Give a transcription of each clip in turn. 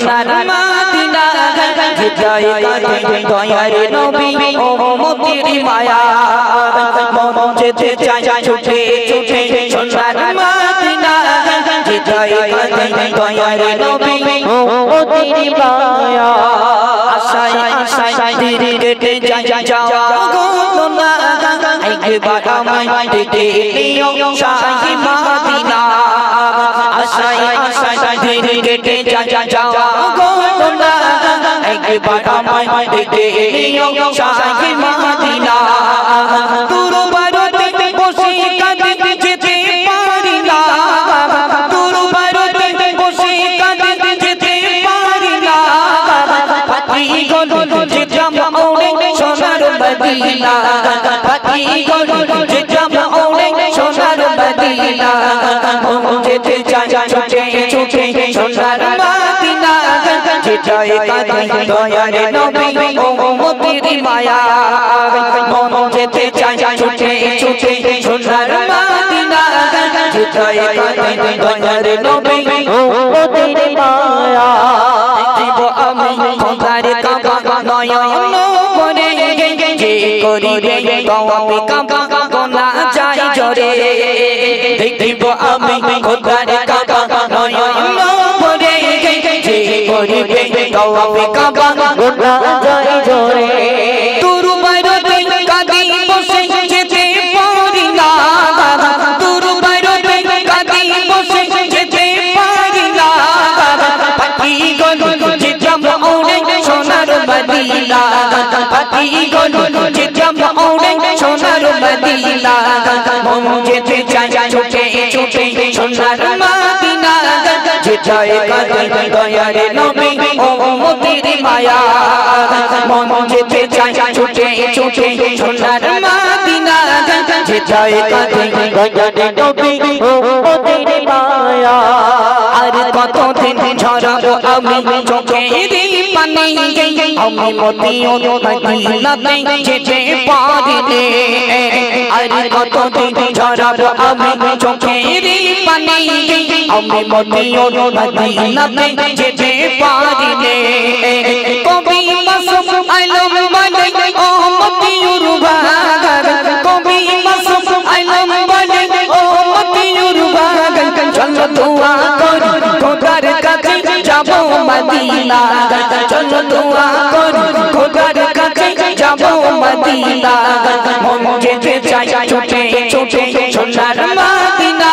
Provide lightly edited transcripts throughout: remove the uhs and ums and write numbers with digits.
সোনার মদিনা যেটাই কাটে দয়ার নবী ও উম্মতের মায়া মন যেতে চায় ছুটে ছুটে সোনার মদিনা যেটাই কাটে দয়ার নবী ও উম্মতের মায়া আশায় আশায় ধীরে কেটে যাওয়া গো না একবার আমায় দেখে নিও শাহী মদিনা আশায় আশায় ধীরে কেটে যাওয়া গো না একবার আমায় দেখে নিও শাহী মদিনা দূর ভারতে বসে কাঁদতে যেতে পারি না দূর ভারতে বসে কাঁদতে যেতে পারি না পাখি গলো যেতাম অনেক সোনার মদিনা পাখি গলো যেতাম অনেক সোনার মদিনা যেতে চাই ছুটে ছুটে সোনার মদিনা যেটাই কাঁদে দয়ার নবী ও উম্মতের মায়া মন যেতে চাই ছুটে ছুটে সোনার মদিনা যেটাই কাঁদে দয়ার নবী ও উম্মতের মায়া দেখিব আমি খোদার কাবা নয়ন ভরে যে করিবে তওয়াবে কাবা গোনা যায় জরে দেখিব আমি খোদার কাবা নয়ন ভরে যে করিবে তওয়াবে কাবা গোনা যায় জরে দূর ভারতে কাঁদি বসে যেতে পারি না দূর ভারতে কাঁদি বসে যেতে পারি না পাখি গলো যেতাম অনেক সোনার মদিনা পাখি গলো যেতাম অনেক সোনার মদিনা মন যেতে চাই ছুটে ছুটে সোনার মদিনা যেটাই কাঁদে দয়ার নবী ও উম্মতের মায়া মন যেতে চাই ছুটে ছুটে সোনার মদিনা যেটাই কাঁদে দয়ার নবী ও উম্মতের মায়া আর কতদিন ঝরাবো আমি চোখের পানি আমি মদিনা মদিনাতে যেতে পারিনি আর কতদিন ঝরাবো আমি চোখের পানি আমি মদিনা মদিনাতে যেতে পারিনি কবি মাসুম আলম বলে ও মতিউর বাগান কবি মাসুম আলম বলে ও মতিউর বাগান চলো দোয়া করি খোদার কাছে যাব মদিনা চলো দোয়া করি খোদার কাছে যাব মদিনা মন যেতে চাই ছুটে ছুটে সোনার মদিনা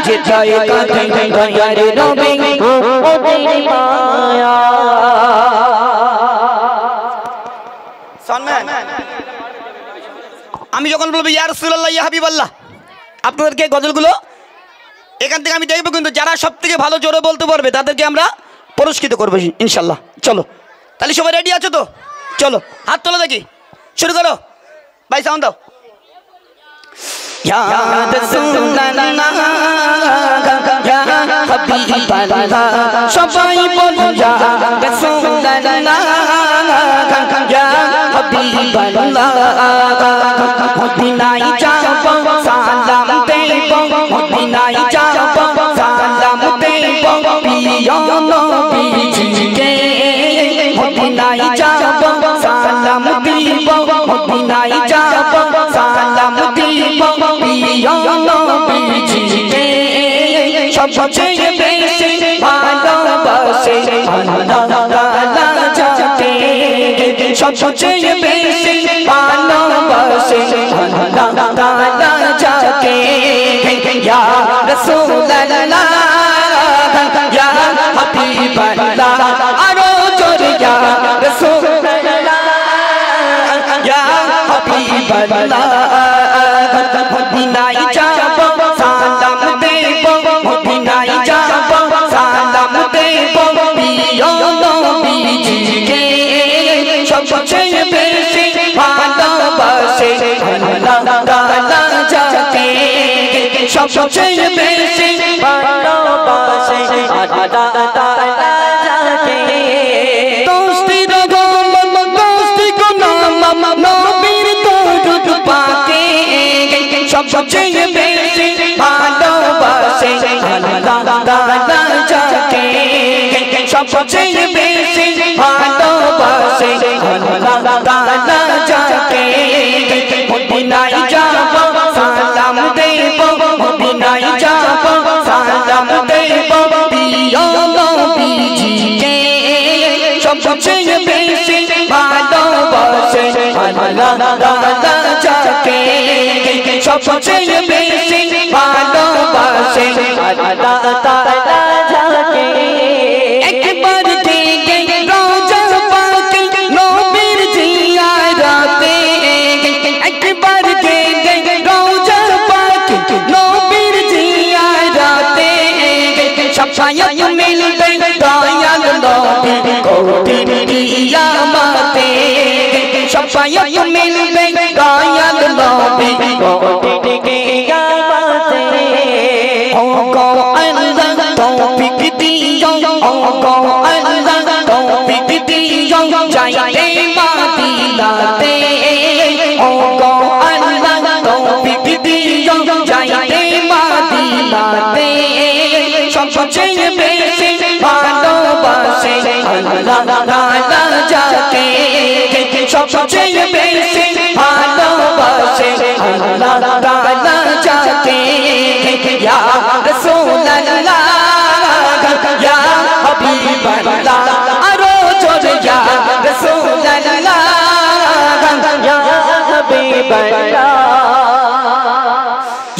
যেটাই কাঁদে দয়ার নবী ও উম্মতের মায়া সম্মান আমি যখন বলবো ইয়া রাসূলুল্লাহ ইয়া হাবিবাল্লাহ আপনাদেরকে গজলগুলো এখান থেকে আমি দেখবো কিন্তু যারা সবথেকে ভালো জোরে বলতে পারবে তাদেরকে আমরা পুরস্কৃত করবো ইনশাল্লাহ চলো তাহলে সবাই রেডি আছো তো চলো হাত তোলো দেখি শুরু করো ভাই সাউন্ড দাও ইয়া রাসূলুল্লাহ ইয়া হাবিবাল্লাহ সবাই বলো ইয়া রাসূলুল্লাহ ইয়া হাবিবাল্লাহ মদিনায় যাব সালাম দেব মদিনায় যাব সালাম দেব প্রিয় নবীজিকে মদিনায় যাব সালাম দেব মদিনায় যাব সালাম দেব প্রিয় নবীজিকে সবচেয়ে বেশি ভালোবাসে আল্লাহ তাআলা যাকে সবচেয়ে বেশি ভালোবাসে আল্লাহ তাআলা যাকে ইয়া রাসূলুল্লাহ ইয়া হাবিবাল্লাহ আরো জোরে ইয়া রাসূলুল্লাহ ইয়া হাবিবাল্লাহ মদিনায় যাব সালাম দেব মদিনায় যাব সালাম দেব প্রিয় নবীজিকে সবচেয়ে বেশি ভালোবাসে আল্লাহ তাআলা যাকে সবচেয়ে বেশি ভালোবাসে আল্লাহ তাআলা যাকে দোস্তি রগম দোস্তি গুনাম নবীর দরুদ পাকে সবচেয়ে বেশি ভালোবাসে আল্লাহ তাআলা যাকে সবচেয়ে বেশি ভালোবাসে আল্লাহ তাআলা যাকে মদিনায় যাব সালাম দেব মদিনায় যাব সালাম দেব প্রিয় নবীজিকে সবচেয়ে বেশি ভালোবাসে আল্লাহ তাআলা যাকে সবচেয়ে বেশি ভালোবাসে আল্লাহ তাআলা যাকে একবার দেখে রওজা পাকে নবীর জিয়ারতে একবার দেখে রওজা পাকে নবীর জিয়ারতে শাফায়াত মিলবে দয়াল নবী কঠিন কিয়ামতে শাফায়াত মিলবে দয়াল নবী কঠিন কিয়ামতে ও গো আল্লাহ তৌফিক দিও ও গো আল্লাহ তৌফিক দিও যাইতে মদিনাতে ও গো আল্লাহ তৌফিক দিও যাইতে মদিনাতে সবচেয়ে বেশি ভালোবাসে আল্লাহ তাআলা যাকে সবচেয়ে বেশি ভালোবাসে আল্লাহ তাআলা যাকে ইয়া রাসূলুল্লাহ ইয়া হাবিবাল্লাহ আরো জোরে ইয়া রাসূলুল্লাহ ইয়া হাবিবাল্লাহ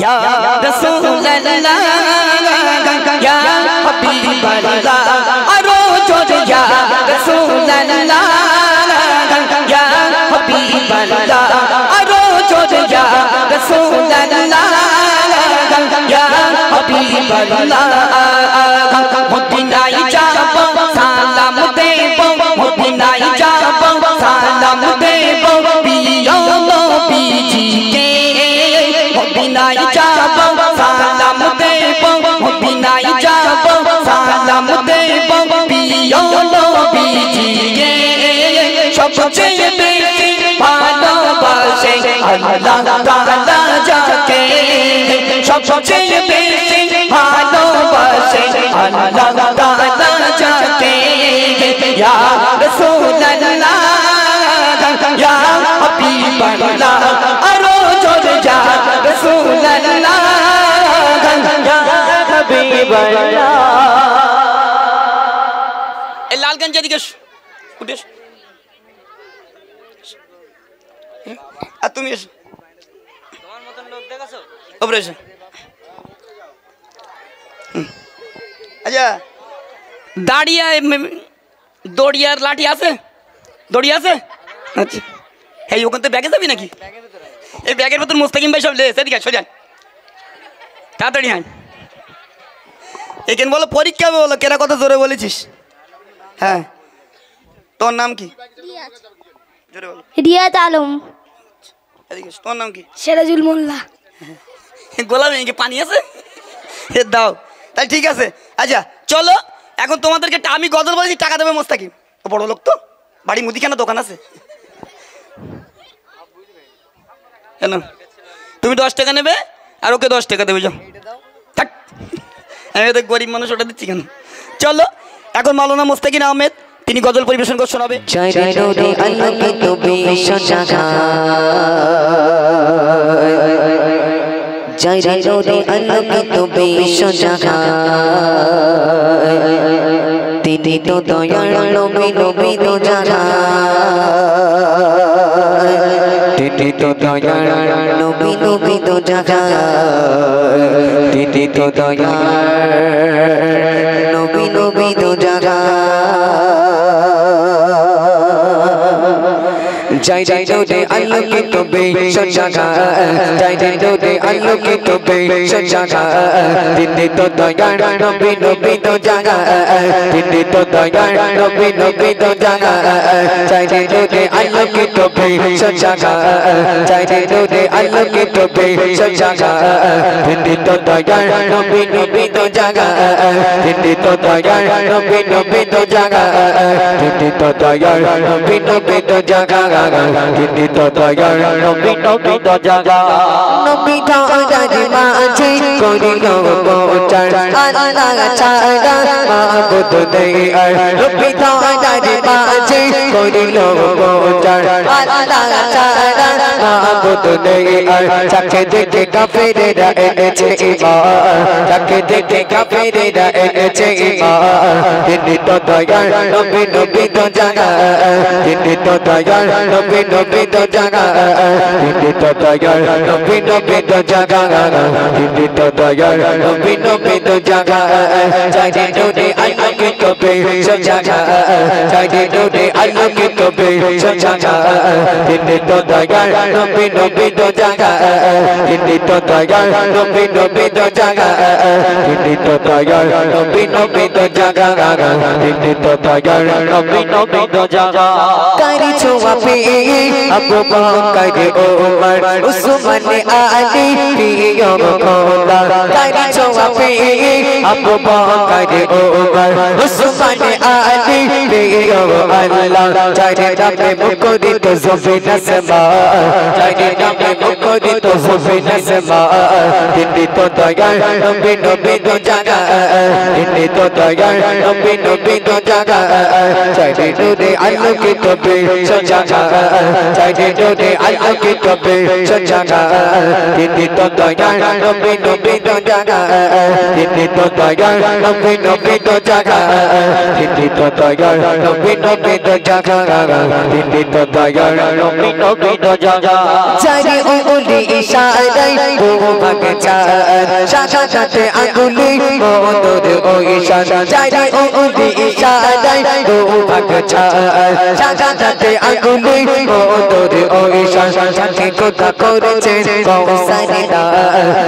ইয়া রাসূলুল্লাহ ইয়া হাবিবাল্লাহ আরো জোরে ইয়া রাসূলুল্লাহ ইয়া হাবিবাল্লাহ আরো জোরে ইয়া রাসূলুল্লাহ ইয়া হাবিবাল্লাহ মদিনায় যাব সালাম দেব মদিনায় যাব সালাম দেব প্রিয় নবীজিকে মদিনায় যাব সালাম দেব মদিনায় যাব সালাম দেব প্রিয় নবীজিকে সবচেয়ে বেশি ভালোবাসে আল্লাহ তাআলা যাকে সবচেয়ে বেশি ভালোবাসে আল্লাহ তাআলা যাকে ইয়া রাসূলুল্লাহ ইয়া হাবিবাল্লাহ আরো জোরে ইয়া রাসূলুল্লাহ ইয়া হাবিবাল্লাহ এই লালগঞ্জ এদিকে উঠে আর তুমি এসো তোমার মতন লোক দেখাছো ওপরে এসো আচ্ছা দাঁড়িয়ে দড়িয়ার লাঠি আছে দড়ি আছে আচ্ছা এই ওখান থেকে ব্যাগে যাবি নাকি এই ব্যাগের মতন মুস্তাকিম ভাই সব লে সেদিকে সোজা তাড়াতাড়ি হয় এখানে বলো পরীক্ষা হবে বলো কেনা কথা জোরে বলেছিস হ্যাঁ তোর নাম কি জোরে বলো রিয়াদ আলম এদিকে তোর নাম কি সিরাজুল মোল্লা গোলাম কি পানি আছে এ দাও তাহলে ঠিক আছে আচ্ছা চলো এখন তোমাদেরকে আমি গজল বলেছি টাকা দেবে মোস্তাকিম ও বড় লোক তো বাড়ি মুদিখানা দোকান আছে কেন তুমি 10 টাকা নেবে আর ওকে 10 টাকা দেবে যাও থাক আমি তো গরিব মানুষ ওটা দিচ্ছি কেন চলো এখন মাওলানা মোস্তাকিম আহমেদ তিনি গজল পরিবেশন করে শোনাবে জয় রে রে আলোকিত বিশ্ব জাগা তিনি তো দয়ার নবী নবী তো জাগা তিনি তো দয়ার নবী নবী তো জাগা তিনি তো দয়ার নবী নবী তো জাগা জয় জয় রে আলোকিত বিশ্ব জাগা জয় জয় রে আলোকিত বিশ্ব জাগা তিনি তো দয়ার নবী নবী তো জাগা তিনি তো দয়ার নবী নবী তো জাগা জয় জয় রে আলোকিত বিশ্ব জাগা জয় জয় রে আলোকিত বিশ্ব জাগা তিনি তো দয়ার নবী নবী তো জাগা তিনি তো দয়ার নবী নবী তো জাগা তিনি তো দয়ার নবী নবী তো জাগা তিনি তো দয়ার নবী নবী তো জাগা নবী দয়ার মাঝে করিল গোচর আল্লাহ ছাড়া মাবুদ নেই আর নবী দয়ার মাঝে করিল গোচর আল্লাহ ছাড়া মাবুদ নেই আর যাকে দেখে কাফেরেরা এনেছে ঈমান যাকে দেখে কাফেরেরা এনেছে ঈমান তিনি তো দয়ার নবী নবী তো জাগা তিনি তো দয়ার নবী নবী তো জাগা তিনি তো দয়ার নবী নবী তো জাগা তিনি তো দয়ার নবী নবী তো জাগা চাইরে ডোরে আলোকে তবে জাগা চাইরে ডোরে আলোকে তবে জাগা তিনি তো দয়ার নবী নবী তো জাগা তিনি তো দয়ার নবী নবী তো জাগা তিনি তো দয়ার নবী নবী তো জাগা তিনি তো দয়ার নবী নবী তো জাগা কারি ছোয়া পে আবু বকর ওমর উসমান আলী প্রিয় খোদা কারি ছোয়া পে আবু বকর ওমর উসমান আলী প্রিয় আল্লাহ চারে নামে মুকরিত জুবিন সমা চারে নামে মুকরিত জুবিন সমা তিনি তো দয়ার নবী নবী তো জাগা তিনি তো দয়ার নবী নবী তো জাগা চারে ডোরে আলোকে তবে জাগা চারে ডোরে আলোকে তবে জাগা তিনি তো দয়ার নবী নবী তো জাগা তিনি তো দয়ার নবী নবী তো জাগা তিনি তো দয়ার নবী নবী তো জাগা তিনি তো দয়ার নবী নবী তো জাগা চারে উঙ্গুলি ইশারায় দু ভাগে চার শাখাতে আঙ্গুলি মোদর ও ইশারা চারে উঙ্গুলি ইশারায় দু ভাগে চার শাখাতে আঙ্গুলি মোদর ও ইশারা যাকে কথা করেছে কৌসারিদা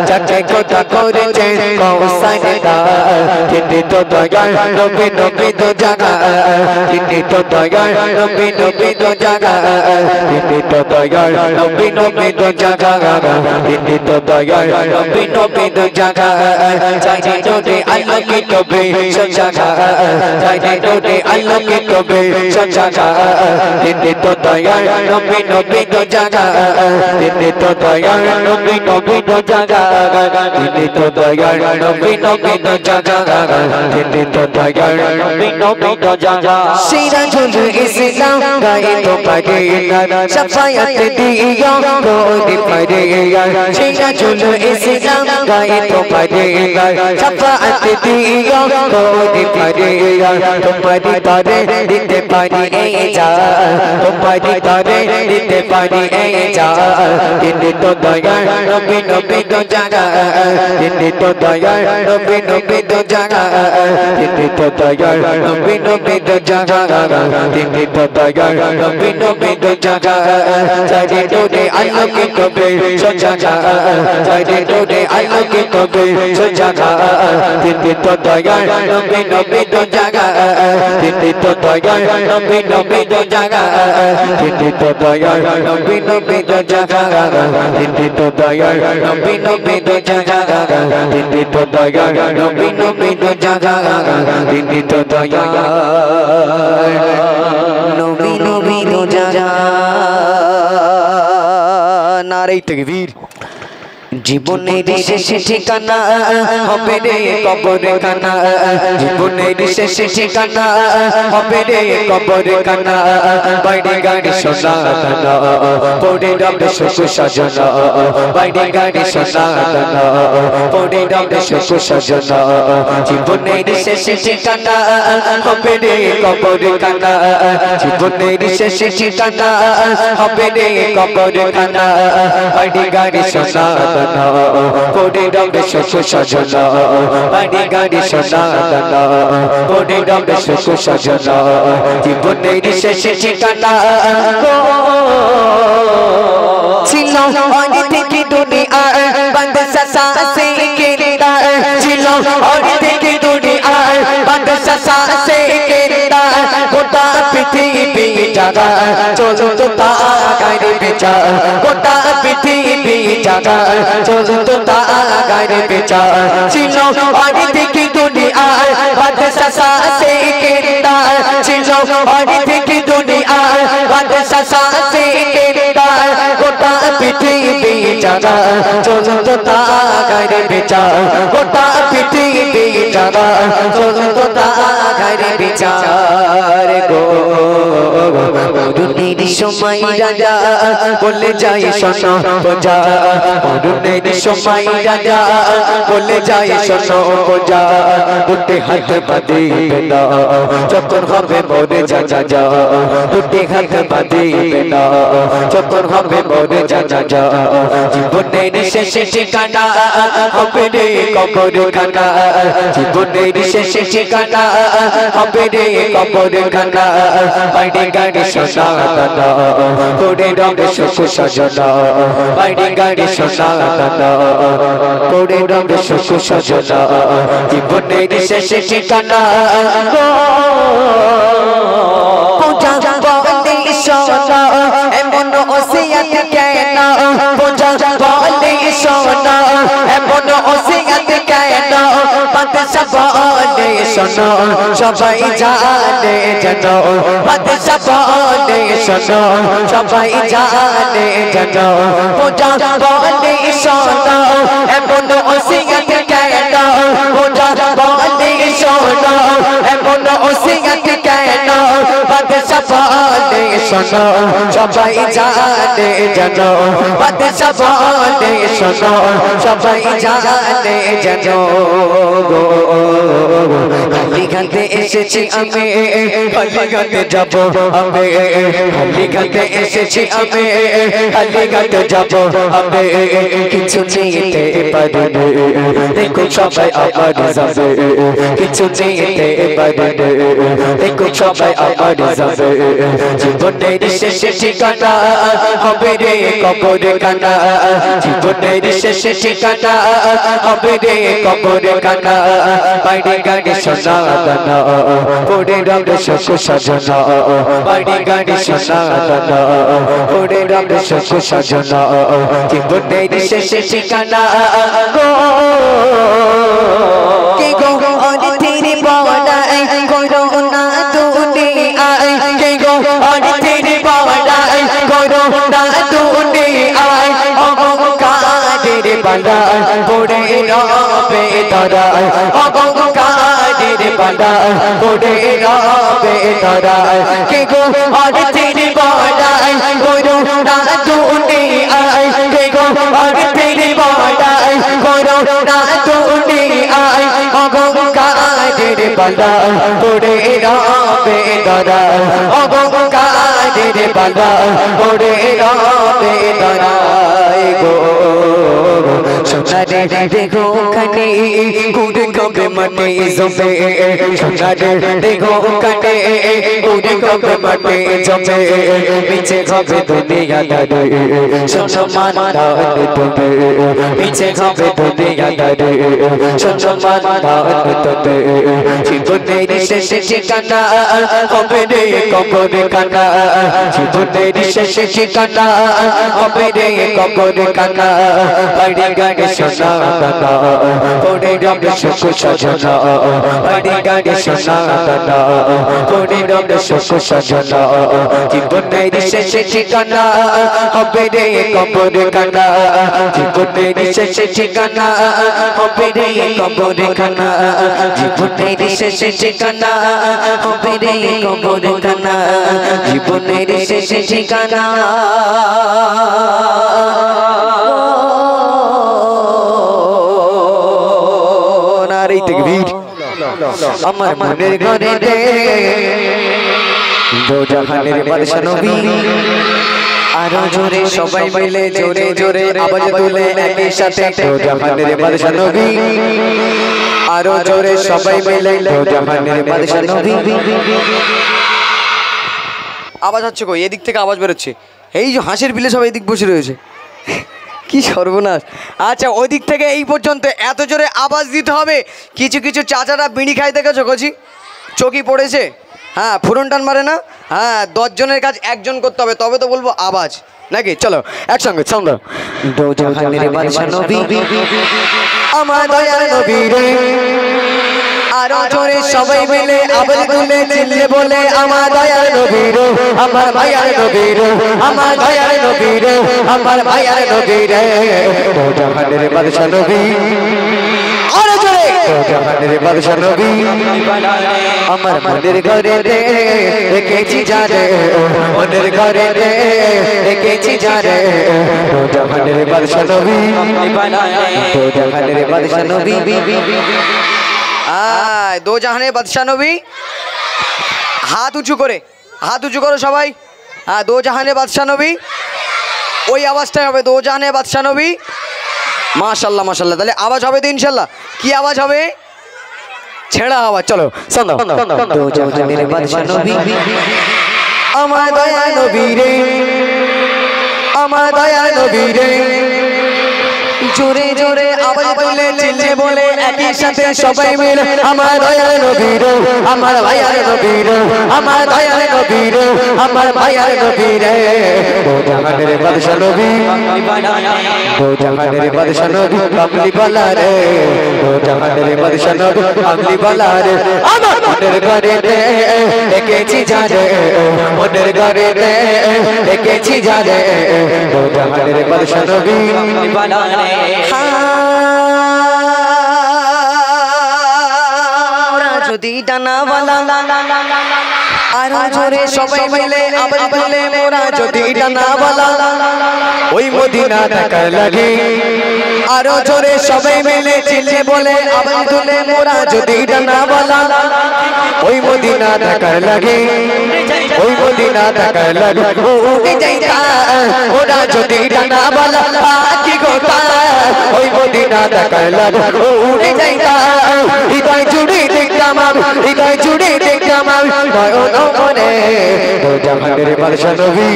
যাকে কথা করেছে কৌসারিদা তিনি তো দয়ার নবী নবী তো জাগা তিনি তো দয়ার নবী নবী তো জাগা তিনি তো দয়ার নবী নবী তো জাগা তিনি তো দয়ার নবী নবী তো জাগা চাইরে ডোরে আলোকে তবে জাগা চাইরে ডোরে আলোকে তবে জাগা তিনি তো দয়ার নবী নবী তো জাগা তিনি তো দয়ার নবী নবী তো জাগা তিনি তো দয়ার নবী নবী তো জাগা তিনি তো দয়ার নবী নবী তো জাগা সিরাজুল ইসলাম গায়ে তো পারে না শাফায়াত দিও কোদি পারে সিরাজুল ইসলাম গায়ে তো পারে না শাফায়াত দিও কোদি পারে তোমারি তরে দিতে পারি এই যা তোমারি তরে দিতে পারি এই যা তিনি তো দয়ার নবী নবী তো জাগা তিনি তো দয়ার নবী নবী তো জাগা তিনি তো দয়ার নবী নবী তো জাগা তিনি তো দয়ার নবী নবী তো জাগা চাইরে ডোরে আলোকে তবে জাগা চাইরে ডোরে আলোকে তবে জাগা তিনি তো দয়ার নবী নবী তো জাগা তিনি তো দয়ার নবী নবী তো জাগা তিনি তো দয়ার নবী নবী তো জাগা তিনি তো দয়ার নবী নবী তো জাগা তিনি তো দয়ার নবী নবী তো জাগা তিনি তো দয়ার নবী নবী তো জাগা নারে তাকবীর জীবনের শেষ ঠিকানা হবে রে কবরখানা জীবনের শেষ ঠিকানা হবে রে কবরখানা বাইরে গাড়ি সোনা দানা পড়ে রবে সুখ সাজনা বাইরে গাড়ি সোনা দানা পড়ে রবে সুখ সাজনা জীবনের শেষ ঠিকানা হবে রে কবরখানা জীবনের শেষ ঠিকানা হবে রে কবরখানা বাইরে গাড়ি সোনা পড়ে রবে সুখ সাজনা বাইরে গাড়ি সোনা দানা পড়ে রবে সুখ সাজনা জীবনের শেষ ঠিকানা ছিল অনেক থেকে দুনিয়া বন্ধ সাসে কেন্দা ছিল অনেক থেকে দুনিয়া বন্ধ সাসে কেন্দা গোটা পৃথিবী জাগা চলতো তাগার বেচা গোটা পৃথিবী জাগা চলতো তাগার বেচা ছিল অনেক থেকে দুনিয়া বন্ধ সাসে কেন্দা ছিল অনেক থেকে দুনিয়া বন্ধ বাদশা সাসে কেদার গোটা পৃথিবী জাগা চলতো তাগার বিচার গোটা পৃথিবী জাগা চলতো তাগার বিচার গো মরুনের সময় রাজা বলে যায় শোনো বোঝা মরুনের সময় রাজা বলে যায় শোনো বোঝা দুটি হাত বাঁধিবে না যখন হবে মরে যা যা যা দুটি হাত বাঁধিবে না যখন হবে মরে যা যা যা জীবনের শেষে ঠিকানা হবে রে কবর খানা জীবনের শেষে ঠিকানা হবে রে কবর খানা বাইরে গাড়ি সোনা দানা করে রঙে সুখ সজনা বাইরে গাড়ি সোনা দানা করে রঙে সুখ সজনা জীবনের শেষে ঠিকানা পূজা বলে সোনা এমন ওসিয়ত কেন পূজা বলে সোনা এমন ওসিয়ত কেন বাদশা বলে শোনো সবাই জানে যেন বাদশা বলে শোনো সবাই জানে যেন পূজা বলে শোনো এমন ওসিয়ত কেন পূজা বলে শোনো এমন ওসিয়ত কেন বাদশা বলে শোনো সবাই জানে যেন বাদশা বলে শোনো সবাই জানে যেন খালি গাতে এসেছি আমি খালি গাতে যাব আমি খালি গাতে এসেছি আমি খালি গাতে যাব আমি কিছু নিতে পারি দেখো সবাই আমার যাবে কিছু নিতে পারি দেখো সবাই আমার যাবে জীবনের শেষে ঠিকানা হবে রে কবর খানা জীবনের শেষে ঠিকানা হবে রে কবর খানা বাইরে গাড়ি সোনা দানা করে রঙে সুখ সজনা বাইরে গাড়ি সোনা দানা করে রঙে সুখ সজনা জীবনের শেষে ঠিকানা কে গো অর্থের বড়াই করো না দুনিয়ায় কে গো অর্থের বড়াই করো না দুনিয়ায় অহংকারের বালাই পড়ে রবে ধরায় অহংকারের বালাই পড়ে রবে ধরায় কে গো অর্থের বড়াই করো না দুনিয়ায় কে গো অর্থের বড়াই করো না দুনিয়ায় অহংকারের বালাই পড়ে রবে ধরায় অহংকারের বালাই পড়ে রবে ধরায় গো সোনারে দেখো কানে উড়ে কবে মাটি জমে সোনারে দেখো কানে উড়ে কবে মাটি জমে মিছে হবে দুনিয়া দারে সোনা মানা তোতে মিছে হবে দুনিয়া দারে সোনা মানা তোতে জীবনের শেষে ঠিকানা হবে রে কবর খানা জীবনের শেষে ঠিকানা হবে রে কবর খানা বাইরে গাড়ি সোনা দানা করে রঙে সুখ সজনা বাইরে গাড়ি সোনা দানা করে রঙে সুখ সজনা জীবনের শেষে ঠিকানা হবে রে কবর খানা জীবনের শেষে ঠিকানা হবে রে কবর খানা জীবনের শেষে ঠিকানা হবে রে কবর খানা জীবনের শেষে ঠিকানা নারী তাকবীর আমার মনের ঘরে দে দো জাহানের বাদশা নবী আরো জোরে সবাই মিলে জোরে জোরে আওয়াজ তুলে একই সাথে দো জাহানের বাদশা নবী আরো জোরে সবাই মিলে দো জাহানের বাদশা নবী আওয়াজ হচ্ছে কই এদিক থেকে আওয়াজ বেরোচ্ছে এই যে হাঁসের বিলে সব এদিক বসে রয়েছে কি সর্বনাশ আচ্ছা ওই দিক থেকে এই পর্যন্ত এত জোরে আওয়াজ দিতে হবে কিছু কিছু চাচারা বিড়ি খাই দেখেছো কচি চকি পড়েছে হ্যাঁ ফুরন টান মারে না হ্যাঁ 10 জনের কাজ একজন করতে হবে তবে তো বলবো আওয়াজ নাকি চলো একসঙ্গে চলো দো জাহানের বাদশা নবী আমার দয়ার নবী রে আরো জোরে সবাই মিলে আবার তুলে চিল্লে বলে আমার দয়ার নবীর আমার ভাইয়ার নবীর আমার দয়ার নবীর আমার ভাইয়ার নবীর ও জাহানের বাদশা নবী আরো জোরে ও জাহানের বাদশা নবী আমার মনের ঘরে রেখেছি জানে মনের ঘরে রেখেছি জানে ও জাহানের বাদশা নবী ও জাহানের বাদশা নবী আয় দো জাহানে বাদশা নবী হাত উঁচু করো সবাই হ্যাঁ দো জাহানে বাদশা নবী ওই আওয়াজটাই হবে দো জাহানে বাদশা নবী মাশাল্লাহ মাশাল্লাহ তাহলে আওয়াজ হবে তো ইনশাল্লাহ কি আওয়াজ হবে ছেঁড়া আওয়াজ চলো শোনো দো জাহানের বাদশা নবী আমার দয়া নবী রে আমার দয়া নবী রে জোরে জোরে আওয়াজ তুলে চিল্লে বলে একই সাথে সবাই মিলে আমার দয়ার নবীর আমার ভাইয়ার নবীর আমার দয়ার নবীর আমার ভাইয়ার নবীর ও জাহানের বাদশা নবী ও জাহানের বাদশা নবী কামলি বালা রে ও জাহানের বাদশা নবী কামলি বালা রে আমার মনের ঘরে একেছি জানে মনের ঘরে একেছি জানে ও জাহানের বাদশা নবী যদি ডানাওয়ালা আরো জোরে সবাই মিলে আবার বলে মোরা যদি ডানাওয়ালা ওই মদিনা দেখা লাগে আরো জোরে সবাই মিলে চিল্লে বলে আবার তুলে মোরা যদি ডানাওয়ালা ওই মদিনা দেখা লাগে ওই মদিনা দেখা লাগে উড়ে যাইতা ওরা যদি ডানাওয়ালা কি গোতা ওই মদিনা দেখা লাগে উড়ে যাইতা হৃদয় জুড়ে দেখতাম আমি হৃদয় জুড়ে দেখতাম আমি নয়ন মনে ও জাহানের বাদশা নবী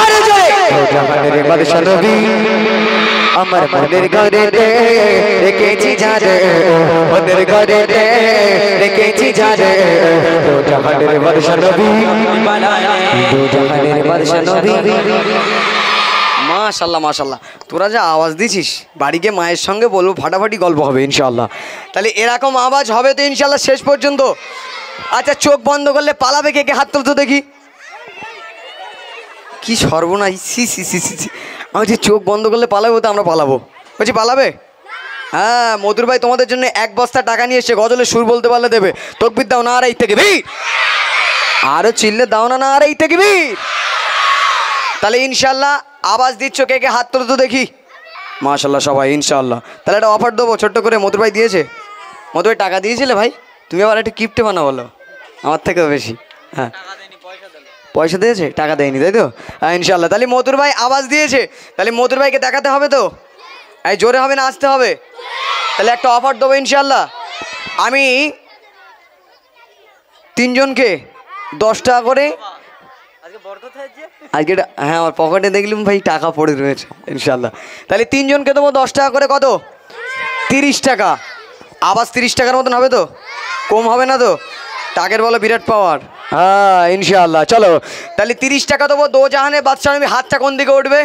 আরে জয় ও জাহানের বাদশা নবী আমার মনের ঘরে রেখেছি জানে মনের ঘরে রেখেছি জানে ও জাহানের বাদশা নবী ও জাহানের বাদশা নবী মাশাল্লাহ মাশাল্লাহ তোরা যা আওয়াজ দিছিস বাড়ি গিয়ে মায়ের সঙ্গে বলবো ফাটাফাটি গল্প হবে ইনশাল্লাহ তাহলে এরকম আওয়াজ হবে তো ইনশাল্লাহ শেষ পর্যন্ত আচ্ছা চোখ বন্ধ করলে পালাবে কে কে হাত তুলতো দেখি কি সর্বনাশ সি সি সি সি আমি যে চোখ বন্ধ করলে পালাবো তো আমরা পালাবো বলছি পালাবে হ্যাঁ মধুর ভাই তোমাদের জন্য 1 বস্তা টাকা নিয়ে এসছে গজলের সুর বলতে পারলে দেবে তকবির দাও না আর এই থেকে ভিড় আরো চিল্লে দাও না আর এই থেকে ভিড় তাহলে ইনশাল্লাহ আওয়াজ দিচ্ছ কে কে হাত তোলো তো দেখি মাশাল্লাহ সবাই ইনশাল্লাহ তাহলে একটা অফার দেবো ছোট্ট করে মধুর ভাই দিয়েছে মধুর ভাই টাকা দিয়েছিলে ভাই তুমি আবার একটা গিফট বানাও বলো আমার থেকেও বেশি হ্যাঁ পয়সা দিয়েছে টাকা দেয়নি তাই তো ইনশাল্লাহ তাহলে মধুর ভাই আওয়াজ দিয়েছে তাহলে মধুর ভাইকে দেখাতে হবে তো এই জোরে হবে না আসতে হবে তাহলে একটা অফার দেবো ইনশাল্লাহ আমি 3 জনকে 10 টাকা করে আজকে হ্যাঁ আমার পকেটে দেখলাম ভাই টাকা পড়ে রয়েছে ইনশাল্লাহ তাহলে 3 জনকে দেবো 10 টাকা করে কত 30 টাকা আওয়াজ 30 টাকার মতন হবে তো কম হবে না তো টাকের বলো বিরাট পাওয়ার হ্যাঁ ইনশাল্লাহ চলো তাহলে 30 টাকা দেবো দো জাহানে বাদশা নবী হাতটা কোন দিকে উঠবে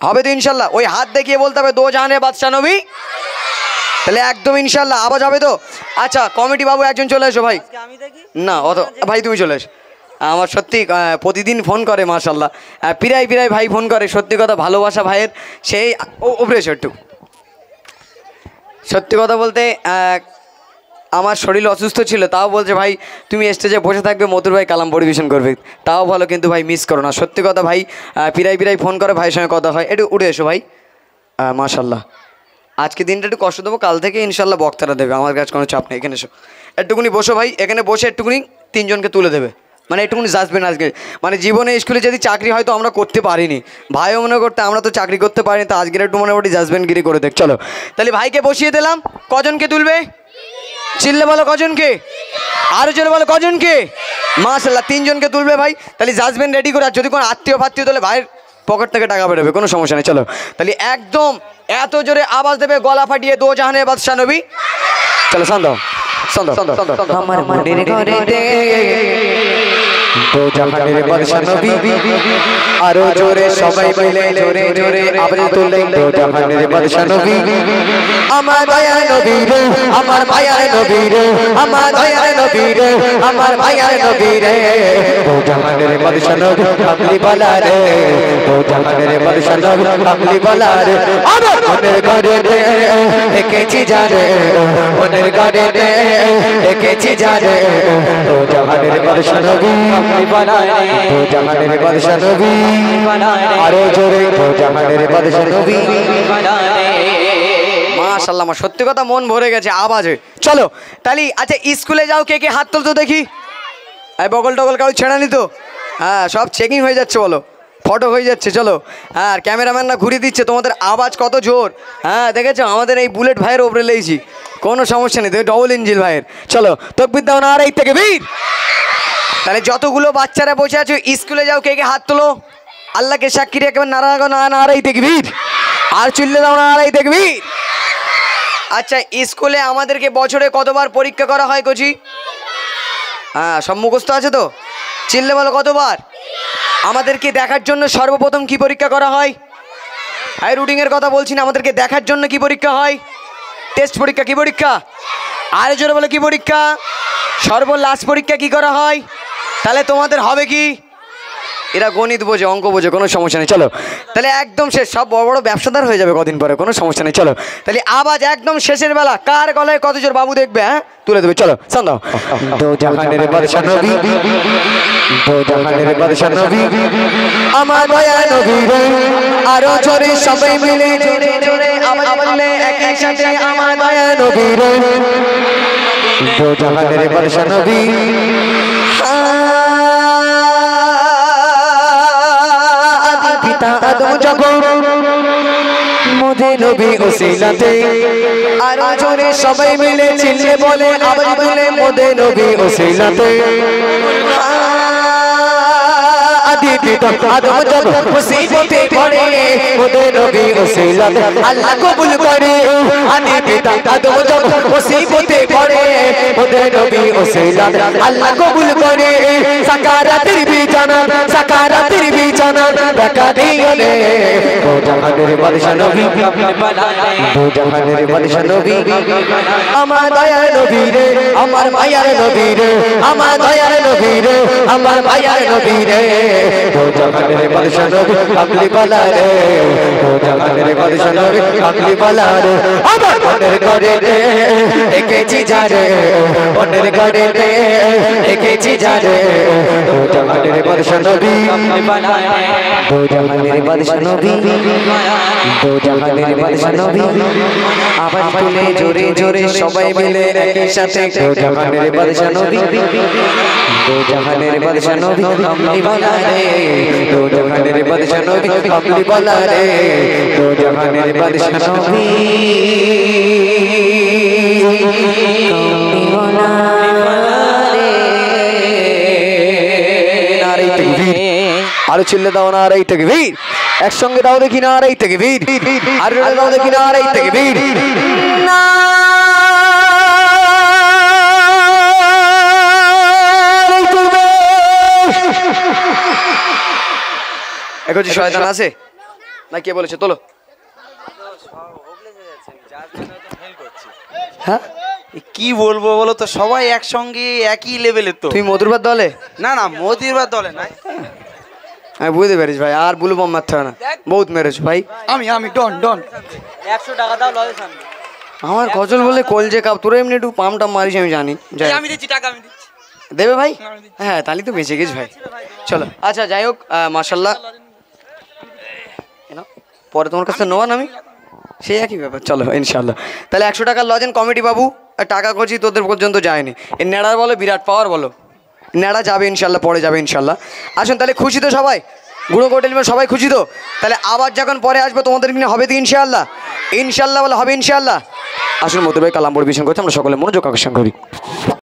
হবে তো ইনশাল্লাহ ওই হাত দেখিয়ে বলতে হবে দো জাহানে বাদশা নবী তাহলে একদম ইনশাল্লাহ আওয়াজ হবে তো আচ্ছা কমিটি বাবু একজন চলে এসো ভাই না অত ভাই তুমি চলে এসো আমার সত্যি প্রতিদিন ফোন করে মাশাল্লাহ পিরাই পিরাই ভাই ফোন করে সত্যি কথা ভালোবাসা ভাইয়ের সেই উপরে এসো একটু সত্যি কথা বলতে আমার শরীর অসুস্থ ছিল তাও বলছে ভাই তুমি স্টেজে বসে থাকবে মধুর ভাই কালাম পরিবেশন করবে তাও ভালো কিন্তু ভাই মিস করো না সত্যি কথা ভাই পিরাই পিরাই ফোন করে ভাইয়ের সঙ্গে কথা হয় একটু উঠে এসো ভাই মাশাল্লাহ আজকে দিনটা একটু কষ্ট দেবো কাল থেকে ইনশাল্লাহ বক্তারা দেবে আমার কাছে কোনো চাপ নেই এখানে এসো একটুকুনি বসো ভাই এখানে বসে একটুকুনি 3 জনকে তুলে দেবে মানে একটুকুনি যাসবেন আজকে মানে জীবনে স্কুলে যদি চাকরি হয়তো আমরা করতে পারিনি ভাইও মনে করতে আমরা তো চাকরি করতে পারিনি তো আজকের একটু মোটামুটি জাজমেন্টগিরি করে দেখ চলো তাহলে ভাইকে বসিয়ে দিলাম কজনকে তুলবে চিল্লে বলো কজনকে আরো জোরে বলো কজনকে মাশাল্লাহ 3 জনকে তুলবে ভাই তাহলে জাজমেন্ট রেডি করে আর যদি কোনো আত্মীয় ফাত্মীয় তোলে ভাইয়ের পকেট থেকে টাকা বেরোবে কোনো সমস্যা নেই চলো তাহলে একদম এত জোরে আওয়াজ দেবে গলা ফাটিয়ে দো জাহানের বাদশা নবী চলো শান্ত আমার মনের ঘরে দো জাহানের বাদশা নবী আরো জোরে সবাই মিলে জোরে জোরে আওয়াজ তুলে দো জাহানের বাদশা নবী আমার দয়ার নবী রে আমার মায়ার নবী রে আমার দয়ার নবী রে আমার মায়ার নবী রে দো জাহানের বাদশা নবী কামলি বালা রে দো জাহানের বাদশা নবী কামলি বালা রে আমার মনের ঘরে রে একেছি জানে মনের ঘরে রে একেছি জানে দো জাহানের বাদশা নবী কামলি বালা রে দো জাহানের বাদশা নবী আরো জোরে দো জাহানের বাদশা নবী মাশাআল্লাহ, আমার সত্যি কথা মন ভরে গেছে আওয়াজে। চলো তাহলে আচ্ছা স্কুলে যাও কে কে হাত তুলতো দেখি। এই বগল টগল কাউ ছেড়া নিত? হ্যাঁ সব চেকিং হয়ে যাচ্ছে, বলো ফটো হয়ে যাচ্ছে। চলো হ্যাঁ, আর ক্যামেরাম্যানরা ঘুরিয়ে দিচ্ছে তোমাদের আওয়াজ কত জোর। হ্যাঁ দেখেছো আমাদের এই বুলেট ভাইয়ের ওপরে লেগেছি, কোনো সমস্যা নেই, ডবল ইঞ্জিন ভাইয়ের। চলো তকবির দাও না, আর এই থেকে বীর। তাহলে যতগুলো বাচ্চারা বসে আছো স্কুলে যাও কে কে হাত তোলো, আল্লাহকে সাক্ষী রেখে নারায়ণ নারাই দেখবীর, আর চিল্লে দাও নারাই দেখবীর। আচ্ছা স্কুলে আমাদেরকে বছরে কতবার পরীক্ষা করা হয় কোচি? হ্যাঁ সব মুখস্থ আছে তো? চিল্লে বলো কতবার? আমাদেরকে দেখার জন্য সর্বপ্রথম কি পরীক্ষা করা হয়? হাই রুটিংয়ের কথা বলছি না, আমাদেরকে দেখার জন্য কি পরীক্ষা হয়? টেস্ট পরীক্ষা। কি পরীক্ষা? আরে জোরে বলো কি পরীক্ষা? সর্বলাস্ট পরীক্ষা কি করা হয়? তাহলে তোমাদের হবে কি? এরা গণিত বোঝে, অঙ্ক বোঝে, কোনো সমস্যা নেই। চলো তাহলে একদম শেষ, সব বড় বড় ব্যবসাদার হয়ে যাবে কদিন পরে, কোনো সমস্যা নেই। চলো তাহলে আওয়াজ একদম শেষের বেলা কার গলায় কত জোর বাবু দেখবে, হ্যাঁ তুলে দেবে। চলো সান দাও। দো জাহানের বাদশা নবী দো জাহানের বাদশা নবী আমার দয়ার নবী রে আরো জোরে সবাই মিলে জোরে জোরে আওয়াজ বললে একসাথে আমার দয়ার নবী রে দো জাহানের বাদশা নবী পিতা আদম যখন মোদে নবী ওসিলাতে আরো জোরে সবাই মিলে চিল্লে বলে আওয়াজ তুলে মোদে নবী ওসিলাতে আদি পিতা আদম যখন মুসিবতে পড়ে মোদে নবী ওসিলাতে আল্লাহ কবুল করে। আদি পিতা আদম যখন মুসিবতে পড়ে মোদে নবী ওসিলাতে আল্লাহ কবুল করে। সাকারাতের বিছানা সাকারাতের বিছানা দেখা দিও রে দো জাহানের বাদশা নবী দো জাহানের বাদশা নবী আমার দয়ার নবী রে আমার মায়ার নবী রে আমার দয়ার নবী রে আমার মায়ার নবী রে দো জাহানের বাদশা নবী কামলি বালা রে দো জাহানের বাদশা নবী কামলি বালা রে আমার মনের ঘরে রে একেছি জানে মনের ঘরে রে একেছি জানে দো জাহানের বাদশা নবী দো জাহানের বাদশা নবী দো জাহানের বাদশা নবী আওয়াজ তুলে জোরে জোরে সবাই মিলে একই সাথে দো জাহানের বাদশা নবী দো জাহানের বাদশা নবী কামলি বালা রে দো জাহানের বাদশা নবী কামলি বালা রে দো জাহানের বাদশা নবী কামলি বালা রে। নারে তাকবীর, আরো চিল্লে দাও নারে তাকবীর, একসঙ্গে দাও দেখি নারে তাকবীর, আর দাও দেখি নারে তাকবীর। এখন যে শয়তান আছে না কে বলেছে তোলো? হ্যাঁ কি বলবো বলো তো, সবাই একসঙ্গে একই লেভেলের তো। তুমি মধুরবাদ দলে? না না মদিরবার দলে নাই। আমি বুঝতে পেরেছি ভাই, আর বুলু বম মারতে হয় না, বহুত মেরেছো ভাই। আমি ডন ডন 100 টাকা দাও লজের সামনে। আমার গজল বলে কলজে কাপ, তোরা এমনি একটু পামটা মারিস আমি জানি। যাই হোক। আমি দিচ্ছি টাকা, আমি দিচ্ছি। দেবে ভাই? হ্যাঁ তাহলে তো বেঁচে গেছ ভাই। চলো আচ্ছা যাই হোক, মার্শাল্লাহ পরে তোমার কাছে নেওয়ান আমি, সেই একই ব্যাপার। চলো ইনশাল্লাহ তাহলে 100 টাকার লজেন কমিটি বাবু, আর টাকা করছি তোদের পর্যন্ত যায়নি। এই নেড়ার বলো বিরাট পাওয়ার বলো, নেড়া যাবে ইনশাল্লাহ, পরে যাবে ইনশাল্লাহ। আসুন তাহলে খুশি তো সবাই, গুঁড়ো কোটেল সবাই খুশি তো? তাহলে আবার যখন পরে আসবো তোমাদের কিনে হবে তো ইনশাল্লাহ, ইনশাল্লাহ বলে হবে ইনশাল্লাহ। আসুন মধুর ভাই কালাম পরিবেশন করতে আমরা সকলে মনোযোগ আকর্ষণ করি।